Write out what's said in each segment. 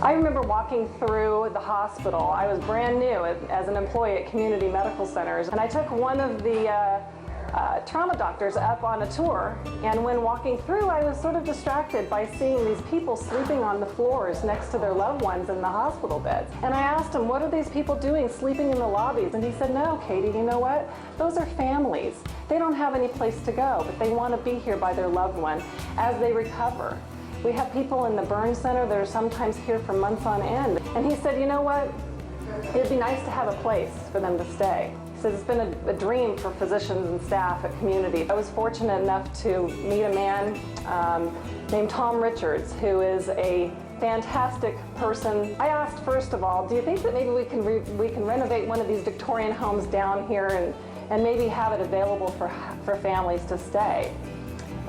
I remember walking through the hospital. I was brand new as an employee at community medical centers, and I took one of the trauma doctors up on a tour, and when walking through I was sort of distracted by seeing these people sleeping on the floors next to their loved ones in the hospital beds. And I asked him, what are these people doing sleeping in the lobbies? And he said, no, Katie, you know what? Those are families. They don't have any place to go, but they want to be here by their loved one as they recover. We have people in the burn center that are sometimes here for months on end. And he said, you know what? It'd be nice to have a place for them to stay. He says it's been a dream for physicians and staff at community. I was fortunate enough to meet a man named Tom Richards, who is a fantastic person. I asked, first of all, do you think that maybe we can renovate one of these Victorian homes down here and maybe have it available for families to stay?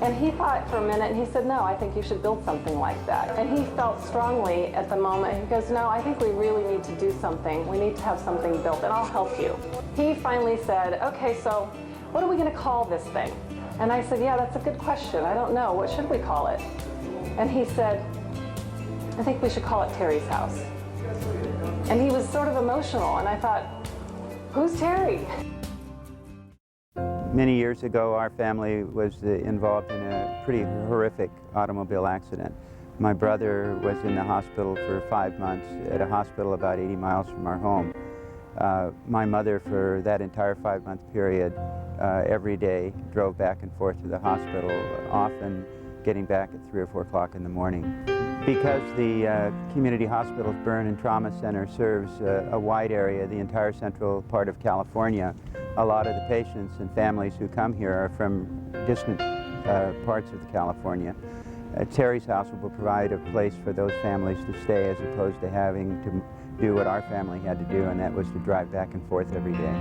And he thought for a minute and he said, no, I think you should build something like that. And he felt strongly at the moment. He goes, no, I think we really need to do something. We need to have something built and I'll help you. He finally said, okay, so what are we going to call this thing? And I said, yeah, that's a good question. I don't know. What should we call it? And he said, I think we should call it Terry's house. And he was sort of emotional and I thought, who's Terry? Many years ago, our family was involved in a pretty horrific automobile accident. My brother was in the hospital for 5 months at a hospital about 80 miles from our home. My mother, for that entire 5-month period, every day drove back and forth to the hospital, often getting back at 3 or 4 o'clock in the morning. Because the community hospital's burn and trauma center serves a wide area, the entire central part of California, a lot of the patients and families who come here are from distant parts of California. Terry's house will provide a place for those families to stay as opposed to having to do what our family had to do, and that was to drive back and forth every day.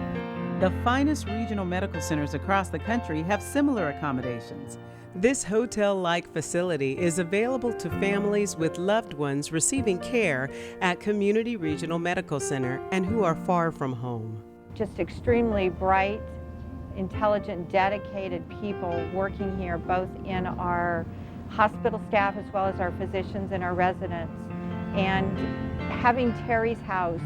The finest regional medical centers across the country have similar accommodations. This hotel-like facility is available to families with loved ones receiving care at Community Regional Medical Center and who are far from home. Just extremely bright, intelligent, dedicated people working here, both in our hospital staff as well as our physicians and our residents. And having Terry's house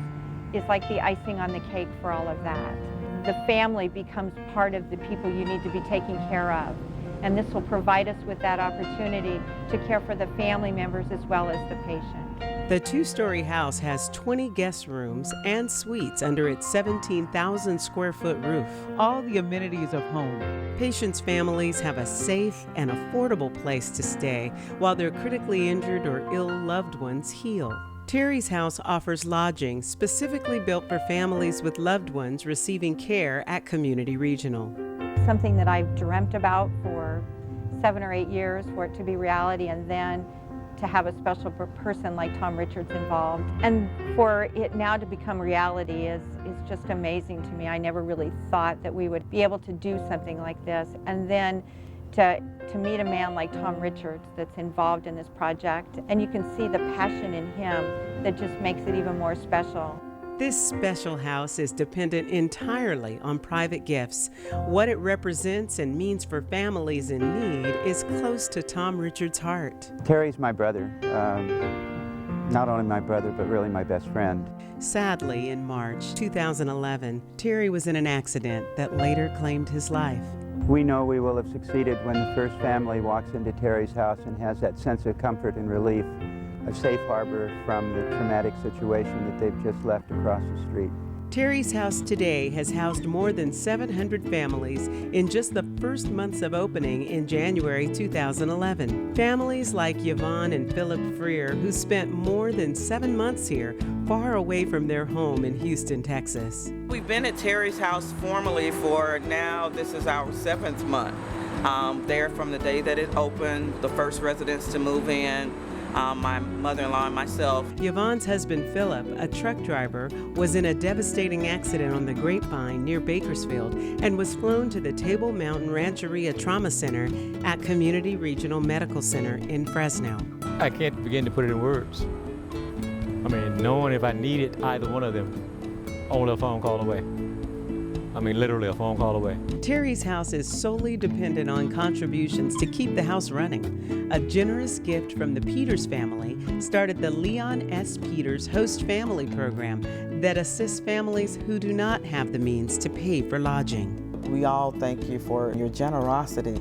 is like the icing on the cake for all of that. The family becomes part of the people you need to be taking care of. And this will provide us with that opportunity to care for the family members as well as the patient. The 2-story house has 20 guest rooms and suites under its 17,000 square foot roof, all the amenities of home. Patients' families have a safe and affordable place to stay while their critically injured or ill loved ones heal. Terry's house offers lodging specifically built for families with loved ones receiving care at Community Regional. Something that I've dreamt about for 7 or 8 years for it to be reality, and then to have a special person like Tom Richards involved. And for it now to become reality is just amazing to me. I never really thought that we would be able to do something like this. And then to meet a man like Tom Richards that's involved in this project, and you can see the passion in him that just makes it even more special. This special house is dependent entirely on private gifts. What it represents and means for families in need is close to Tom Richards' heart. Terry's my brother. Not only my brother, but really my best friend. Sadly, in March 2011, Terry was in an accident that later claimed his life. We know we will have succeeded when the first family walks into Terry's house and has that sense of comfort and relief, a safe harbor from the traumatic situation that they've just left across the street. Terry's house today has housed more than 700 families in just the first months of opening in January 2011. Families like Yvonne and Philip Freer, who spent more than 7 months here, far away from their home in Houston, Texas. We've been at Terry's house formally for now, this is our 7th month. There from the day that it opened, the first residents to move in, my mother-in-law and myself. Yvonne's husband, Philip, a truck driver, was in a devastating accident on the Grapevine near Bakersfield and was flown to the Table Mountain Rancheria Trauma Center at Community Regional Medical Center in Fresno. I can't begin to put it in words. I mean, knowing if I needed either one of them, only a phone call away. I mean, literally a phone call away. Terry's House is solely dependent on contributions to keep the house running. A generous gift from the Peters family started the Leon S. Peters Host Family Program that assists families who do not have the means to pay for lodging. We all thank you for your generosity.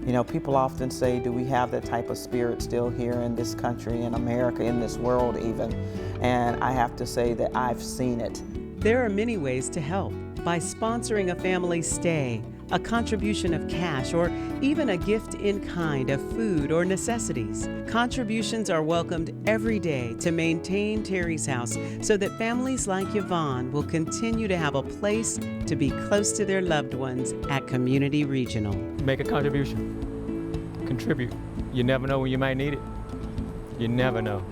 You know, people often say, do we have that type of spirit still here in this country, in America, in this world even? And I have to say that I've seen it. There are many ways to help. By sponsoring a family's stay, a contribution of cash, or even a gift in kind of food or necessities. Contributions are welcomed every day to maintain Terry's House so that families like Yvonne will continue to have a place to be close to their loved ones at Community Regional. Make a contribution. Contribute. You never know when you might need it. You never know.